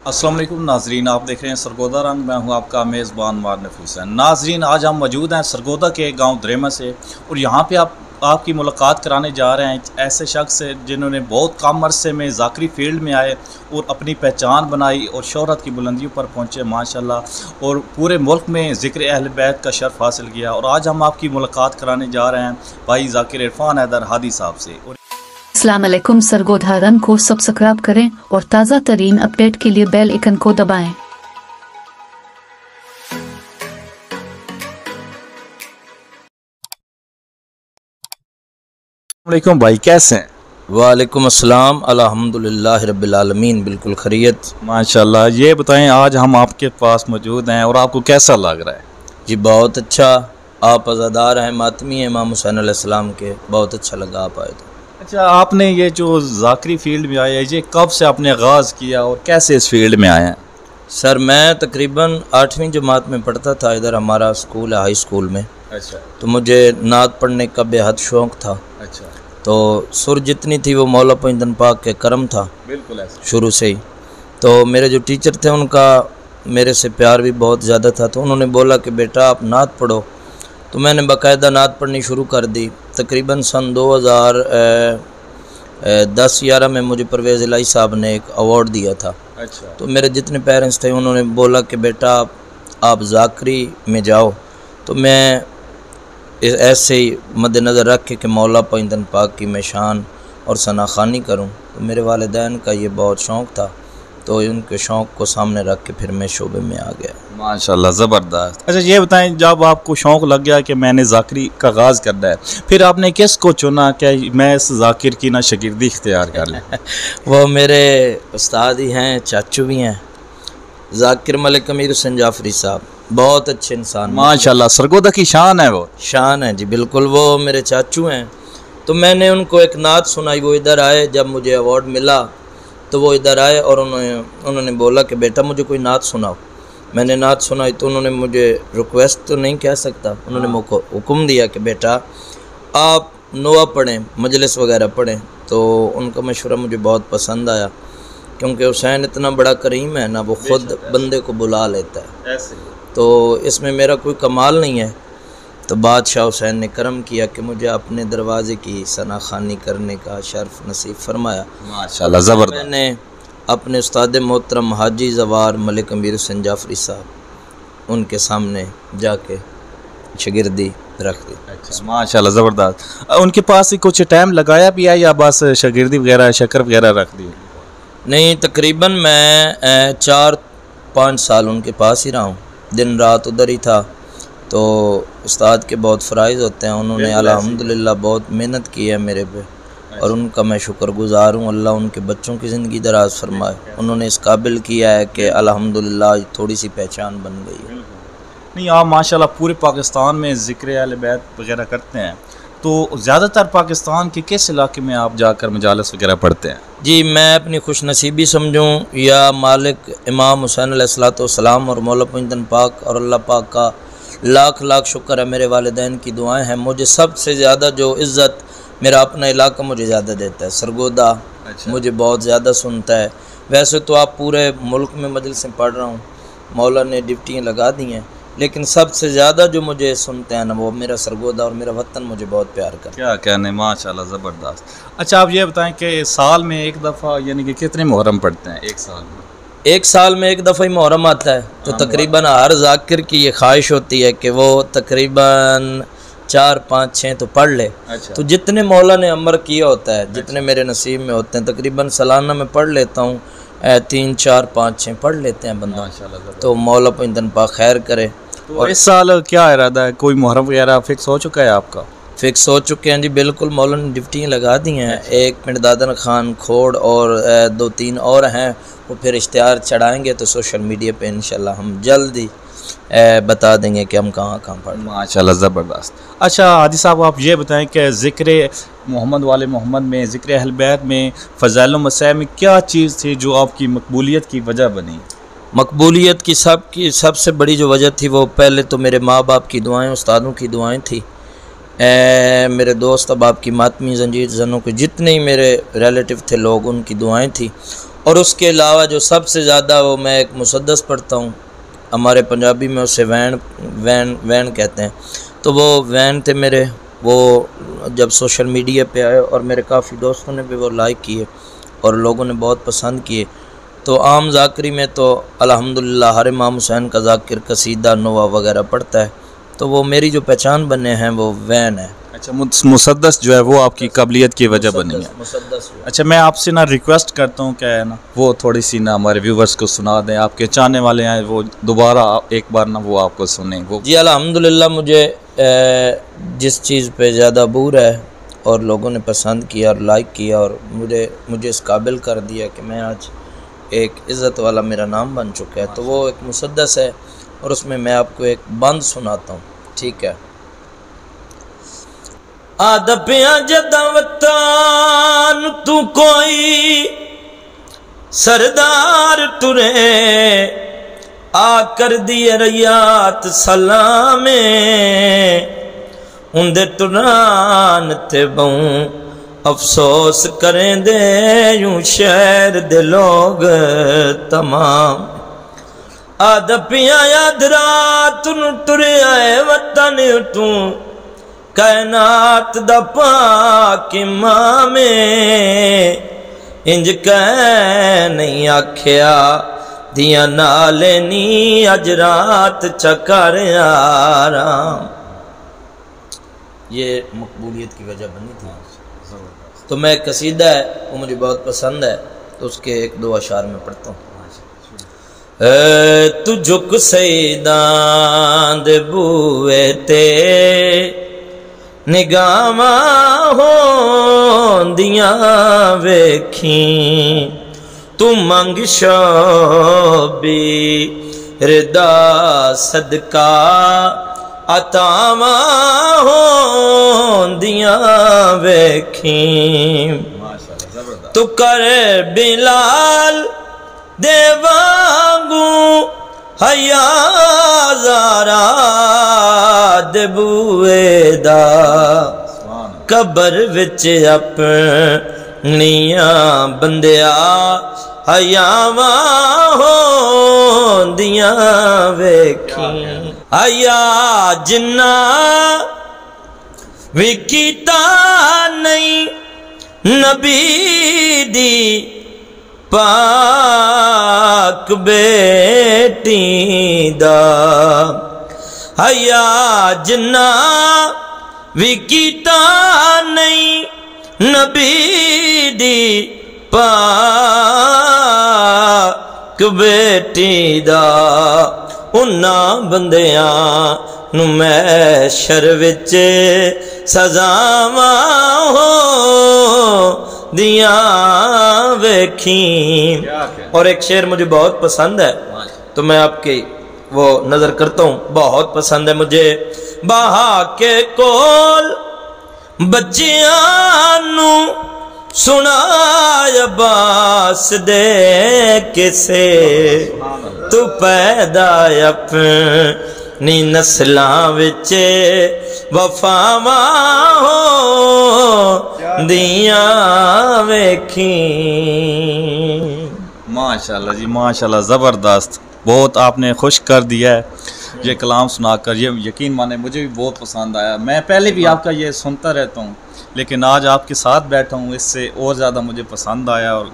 अस्सलाम वालेकुम नाजरीन, आप देख रहे हैं सरगोदा रंग। मैं हूं आपका मेज़बान मारनफ हुसैन। नाजरीन, आज हम मौजूद हैं सरगोदा के गांव द्रेमा से और यहां पे आपकी मुलाकात कराने जा रहे हैं ऐसे शख्स से जिन्होंने बहुत कम अरसे में ज़ाकरी फील्ड में आए और अपनी पहचान बनाई और शोहरत की बुलंदियों पर पहुंचे माशाल्लाह, और पूरे मुल्क में ज़िक्र अहल बैत का शर्फ हासिल किया। और आज हम आपकी मुलाकात कराने जा रहे हैं भाई ज़ाकिर इरफान हैदर हादी साहब से। अस्सलाम वालेकुम। सरगोदा रंग को सब्सक्राइब करें और ताज़ा तरीन अपडेट के लिए बेल आइकन को दबाएं। वालेकुम भाई, कैसे हैं? वालेकुम अस्सलाम, अल्हम्दुलिल्लाह रब्बिल आलमीन, बिल्कुल खैरियत माशाल्लाह। ये बताएं, आज हम आपके पास मौजूद हैं और आपको कैसा लग रहा है? जी। बहुत अच्छा। आप अज़ादार हैं, मातमी हैं इमाम हुसैन अलैहिस्सलाम के। बहुत अच्छा लगा आप आए तो। अच्छा, आपने ये जो ज़ाकरी फील्ड में आया है, ये कब से आपने आगाज़ किया और कैसे इस फील्ड में आए हैं? सर, मैं तकरीबन 8वीं जमात में पढ़ता था। इधर हमारा स्कूल है, हाई स्कूल में। अच्छा। तो मुझे नात पढ़ने का बेहद शौक़ था। अच्छा। तो सुर जितनी थी वो मौला मोइनुद्दीन पाक के करम था, बिल्कुल ऐसा। शुरू से ही। तो मेरे जो टीचर थे उनका मेरे से प्यार भी बहुत ज़्यादा था। तो उन्होंने बोला कि बेटा आप नात पढ़ो। तो मैंने बाकायदा नात पढ़नी शुरू कर दी। तकरीबन सन 2010-11 में मुझे परवेज़ इलाही साहब ने एक अवार्ड दिया था। अच्छा। तो मेरे जितने पेरेंट्स थे उन्होंने बोला कि बेटा आप ज़ाकरी में जाओ। तो मैं ऐसे ही मद्देनज़र रख के कि मौला मोइनुद्दीन पाक की मैं शान और सनाखानी करूं। तो मेरे वालिदैन का ये बहुत शौक़ था, तो उनके शौक़ को सामने रख के फिर मैं शोबे में आ गया। माशाल्लाह, ज़बरदस्त। अच्छा, ये बताएं, जब आपको शौक़ लग गया कि मैंने ज़ाकरी का आगाज़ करना है, फिर आपने किसको चुना कि मैं इस ज़ाकिर की ना शागिर्दी इख्तियार कर लें? वो मेरे उस्ताद ही हैं, चाचू भी हैं, ज़ाकिर मलिक अमीर हुसैन जाफरी साहब। बहुत अच्छे इंसान, माशाल्लाह, सरगोदा की शान है। वो शान है जी, बिल्कुल। वो मेरे चाचू हैं। तो मैंने उनको एक नात सुनाई। वो इधर आए, जब मुझे अवार्ड मिला तो वो इधर आए और उन्होंने बोला कि बेटा मुझे कोई नात सुनाओ। मैंने नात सुनाई तो उन्होंने मुझे, रिक्वेस्ट तो नहीं कह सकता, उन्होंने मुझको हुक्म दिया कि बेटा आप नोआ पढ़ें, मजलिस वगैरह पढ़ें। तो उनका मशवरा मुझे बहुत पसंद आया, क्योंकि हुसैन इतना बड़ा करीम है ना, वो ख़ुद बंदे को बुला लेता है। तो इसमें मेरा कोई कमाल नहीं है। तो बादशाह हुसैन ने करम किया कि मुझे अपने दरवाज़े की सनाखानी करने का शर्फ नसीब फरमाया। माशाल्लाह, ज़बरदस्त। मैंने अपने उस्ताद मोहतरम हाजी ज़वार मलिक अमीर हुसैन जाफरी साहब उनके सामने जाके शागिर्दी रख दी। अच्छा, माशाल्लाह, ज़बरदस्त। उनके पास ही कुछ टाइम लगाया भी है या बस शागिर्दी वगैरह शक्कर वगैरह रख दी? नहीं, तकरीबन मैं 4-5 साल उनके पास ही रहा हूँ। दिन रात उधर ही था। तो उस्ताद के बहुत फ़राइज़ होते हैं। उन्होंने अल्हम्दुलिल्लाह बहुत मेहनत की है मेरे पे, और उनका मैं शुक्रगुज़ार हूँ। अल्लाह उनके बच्चों की ज़िंदगी दराज फरमाए। उन्होंने इस काबिल किया है कि अल्हम्दुलिल्लाह थोड़ी सी पहचान बन गई है। नहीं, आप माशाल्लाह पूरे पाकिस्तान में ज़िक्र अहल बैत वगैरह करते हैं, तो ज़्यादातर पाकिस्तान के किस इलाके में आप जाकर मजालिस वगैरह पढ़ते हैं? जी, मैं अपनी खुशनसीबी समझूँ या मालिक इमाम हुसैन अलैहिस्सलाम और मौला मोइनुद्दीन पाक और अल्लाह पाक का लाख लाख शुक्र है, मेरे वालिदैन की दुआएं हैं। मुझे सबसे ज़्यादा जो इज़्ज़त मेरा अपना इलाका मुझे ज़्यादा देता है। सरगोदा मुझे बहुत ज़्यादा सुनता है। वैसे तो आप पूरे मुल्क में मजलिसें पढ़ रहा हूँ, मौला ने ड्यूटियाँ लगा दी हैं, लेकिन सबसे ज़्यादा जो मुझे सुनते हैं ना, वो मेरा सरगोदा और मेरा वतन मुझे बहुत प्यार करता है। क्या कहने, माशाल्लाह, ज़बरदस्त। अच्छा, आप ये बताएं कि साल में एक दफ़ा यानी कि कितने मुहर्रम पढ़ते हैं एक साल में? एक साल में एक दफ़ा ही मुहर्रम आता है। तो तकरीबन हर ज़ाकिर की ये ख्वाहिश होती है कि वो तकरीबन 4-5-6 तो पढ़ ले। अच्छा। तो जितने मौला ने अमर किया होता है, जितने मेरे नसीब में होते हैं, तकरीबन सालाना में पढ़ लेता हूँ। 3-4-5-6 पढ़ लेते हैं बंदा। तो मौला मोइनुद्दीन पाक खैर करे। और इस साल क्या इरादा है? कोई मुहर्रम वगैरह फिक्स हो चुका है आपका? फिक्स हो चुके हैं जी, बिल्कुल। मौला ने ड्यूटियाँ लगा दी हैं। एक पिंड दादन खान खोड़ और 2-3 और हैं, वो फिर इश्तिहार चढ़ाएंगे तो सोशल मीडिया पे इंशाल्लाह हम जल्द ही बता देंगे कि हम कहाँ कहाँ पढ़। माशाल्लाह, ज़बरदस्त। अच्छा हादी साहब, आप ये बताएं कि ज़िक्र मोहम्मद वाले मोहम्मद में, ज़िक्र अहल बैत में, फ़ज़ाइल मसाइल में क्या चीज़ थी जो आपकी मकबूलियत की वजह बनी? मकबूलियत की सबसे बड़ी जो वजह थी, वो पहले तो मेरे माँ बाप की दुआएं, उस्तादों की दुआएं थी। मेरे दोस्त अब आपकी मातमी जंजीर जनों के जितने ही मेरे रिलेटिव थे लोग, उनकी दुआएं थी। और उसके अलावा जो सबसे ज़्यादा वो मैं एक मुसद्दस पढ़ता हूँ, हमारे पंजाबी में उसे वैन कहते हैं। तो वो वैन थे मेरे, वो जब सोशल मीडिया पे आए और मेरे काफ़ी दोस्तों ने भी वो लाइक किए और लोगों ने बहुत पसंद किए। तो आम ज़ाकरी में तो अल्हम्दुलिल्लाह हर इमाम हुसैन का ज़ाकिर कसीदा नोवा वगैरह पढ़ता है, तो वो मेरी जो पहचान बने हैं वो वैन है। अच्छा, मुसद्दस जो है वो आपकी काबिलियत की वजह बनी है। मुसद्दस। अच्छा, मैं आपसे ना रिक्वेस्ट करता हूँ, क्या है ना, वो थोड़ी सी ना हमारे व्यूवर्स को सुना दें, आपके चाहने वाले हैं वो दोबारा एक बार ना वो आपको सुने वो। जी अल्हम्दुलिल्लाह, मुझे जिस चीज़ पे ज़्यादा अबूर है और लोगों ने पसंद किया और लाइक किया और मुझे इस काबिल कर दिया कि मैं आज एक इज़्ज़त वाला मेरा नाम बन चुका है, तो वो एक मुसद्दस है और उसमें मैं आपको एक बंद सुनाता हूँ, ठीक है। आदपिया जदवतान तू कोई सरदार टुरे आकर दिए रैयात सलामे उंदे टुरान ते बहु अफसोस करें दे यूं शहर दे लोग तमाम। आदपिया याद रात टुरे आए वतन तू कायनात दा पाक इमामे इंज कह नहीं आख्या दिया नाले नी अज रात चकर आराम। ये मकबूलियत की वजह बनी थी। तो मैं कसीदा है वो मुझे बहुत पसंद है, तो उसके एक दो अशार में पढ़ता हूँ। तू झुक सईदां दे बूए ते निगामा होंदियां वेखी तू मंग शोबी रिदा सदका अतामा होंदियां वेखी तू कर बिलाल दे वांगू हया ज़ारा दे बूए दा कबर विच अपनिया बंदिया हयावा होंदियां वेखी। हया जिन्ना भी कीता नहीं नबी दी पाक बेटी दा हया जिन्ना भी कीता नहीं नबी दी पाक बेटी दा उन्ना बंदियां नू महशर विच सजावा हो दिया वेखी। और एक शेर मुझे बहुत पसंद है, तो मैं आपके वो नजर करता हूँ, बहुत पसंद है मुझे। बहा के कोल बच्चियां नू सुनाय बास दे किसे तू पैदा अपनी नस्लां विच वफावा हो दिया वेखी। माशाल्लाह जी माशाल्लाह, ज़बरदस्त, बहुत आपने खुश कर दिया है ये कलाम सुनाकर। ये यकीन माने मुझे भी बहुत पसंद आया। मैं पहले भी आपका ये सुनता रहता हूँ, लेकिन आज आपके साथ बैठा हूँ इससे और ज़्यादा मुझे पसंद आया। और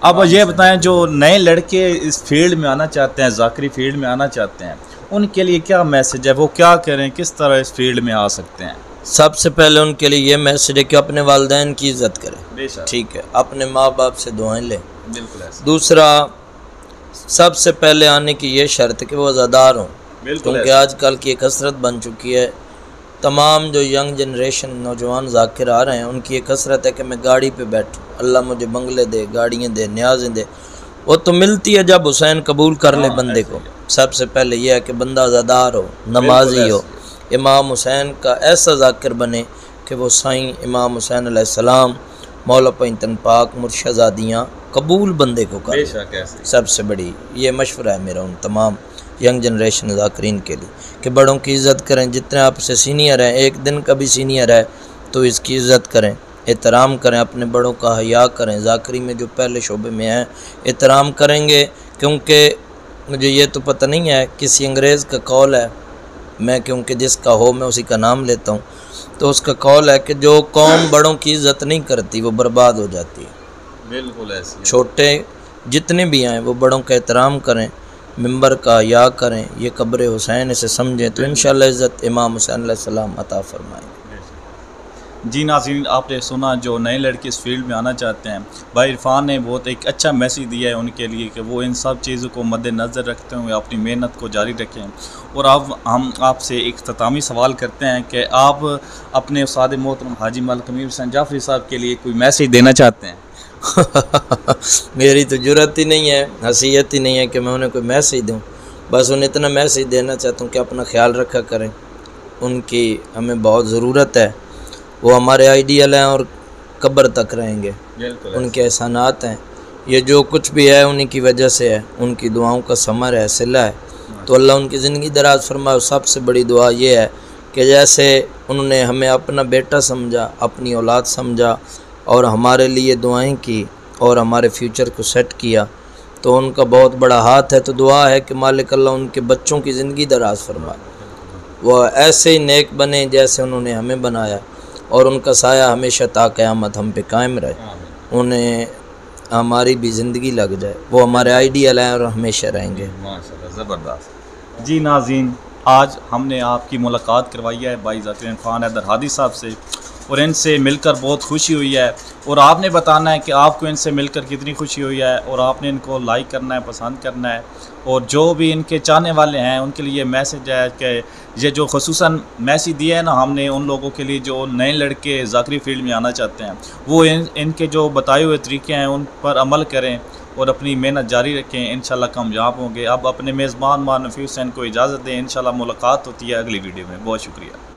अब ये बताएं, जो नए लड़के इस फील्ड में आना चाहते हैं, ज़ाकरी फील्ड में आना चाहते हैं, उनके लिए क्या मैसेज है, वो क्या करें, किस तरह इस फील्ड में आ सकते हैं? सबसे पहले उनके लिए ये मैसेज है कि अपने वालिदैन की इज़्ज़त करें, ठीक है, अपने माँ बाप से दुआएं लें। बिल्कुल ऐसा। दूसरा, सबसे पहले आने की ये शर्त है कि वो अज़ादार हों, क्योंकि आजकल की एक कसरत बन चुकी है। तमाम जो यंग जनरेशन नौजवान ज़ाकिर आ रहे हैं, उनकी एक कसरत है कि मैं गाड़ी पे बैठूँ, अल्लाह मुझे बंगले दे, गाड़ियाँ दे, न्याज़ें दे। वो तो मिलती है जब हुसैन कबूल कर ले बंदे को। सबसे पहले यह है कि बंदा अज़ादार हो, नमाजी हो, इमाम हुसैन का ऐसा ज़ाकिर बने कि वो साईं इमाम हुसैन अलैहिस्सलाम, मौला पैंतन पाक, मुर्शदादियाँ कबूल बंदे को कर। सबसे बड़ी ये मशवरा है मेरा उन तमाम यंग जनरेशन ज़ाकिरीन के लिए कि बड़ों की इज़्ज़त करें, जितने आपसे सीनियर हैं, एक दिन का भी सीनियर है तो इसकी इज़्ज़त करें, एहतराम करें, अपने बड़ों का हया करें। ज़ाकरी में जो पहले शोबे में हैं एहतराम करेंगे, क्योंकि मुझे ये तो पता नहीं है, किसी अंग्रेज़ का कौल है, मैं क्योंकि जिसका हो मैं उसी का नाम लेता हूँ, तो उसका कौल है कि जो कौम बड़ों की इज़्ज़त नहीं करती वो बर्बाद हो जाती है। बिल्कुल ऐसी छोटे जितने भी आएँ वो बड़ों का एहतराम करें, मिंबर का या करें, ये कब्र हुसैन इसे समझें तो इंशाअल्लाह इज़्ज़त इमाम हुसैन अलैहिस्सलाम अता फरमाएंगे। जी नाज़रीन, आपने सुना जो नए लड़के इस फील्ड में आना चाहते हैं, भाई इरफान ने बहुत एक अच्छा मैसेज दिया है उनके लिए कि वो इन सब चीज़ों को मद्देनज़र रखते हुए अपनी मेहनत को जारी रखें। और अब हम आपसे एक इख्तितामी सवाल करते हैं कि आप अपने उस्ताद मोहतरम हाजी मलिक अमीर हुसैन जाफरी साहब के लिए कोई मैसेज देना चाहते हैं? मेरी तो जुर्रत ही नहीं है, हसीयत ही नहीं है कि मैं उन्हें कोई मैसेज दूँ। बस उन्हें इतना मैसेज देना चाहता हूँ कि अपना ख्याल रखा करें, उनकी हमें बहुत ज़रूरत है। वो हमारे आइडियल हैं और कब्र तक रहेंगे, उनके एहसानात हैं। ये जो कुछ भी है उन्हीं की वजह से है, उनकी दुआओं का समर है, सिला है। तो अल्लाह उनकी ज़िंदगी दराज फरमाए। सबसे बड़ी दुआ ये है कि जैसे उन्होंने हमें अपना बेटा समझा, अपनी औलाद समझा और हमारे लिए दुआएं की और हमारे फ्यूचर को सेट किया, तो उनका बहुत बड़ा हाथ है। तो दुआ है कि मालिक अल्लाह उनके बच्चों की ज़िंदगी दराज फरमाए, वो ऐसे ही नेक बने जैसे उन्होंने हमें बनाया, और उनका साया हमेशा ता क़यामत हम पे कायम रहे, उन्हें हमारी भी ज़िंदगी लग जाए। वो हमारे आइडियल हैं और हमेशा रहेंगे। माशाल्लाह, ज़बरदस्त। जी नाज़रीन, आज हमने आपकी मुलाकात करवाई है भाई ज़ाकिर इरफान हैदर हादी साहब से, और इनसे मिलकर बहुत खुशी हुई है। और आपने बताना है कि आपको इनसे मिलकर कितनी खुशी हुई है, और आपने इनको लाइक करना है, पसंद करना है। और जो भी इनके चाहने वाले हैं उनके लिए मैसेज है कि ये जो ख़ुसूसन मैसेज दिया है ना हमने उन लोगों के लिए जो नए लड़के ज़ाकरी फील्ड में आना चाहते हैं, वो इनके जो बताए हुए तरीके हैं उन पर अमल करें और अपनी मेहनत जारी रखें, इंशाल्लाह कामयाब होंगे। अब अपने मेज़बान नफ़ी हुसैन को इजाज़त दें, इंशाल्लाह मुलाकात होती है अगली वीडियो में। बहुत शुक्रिया।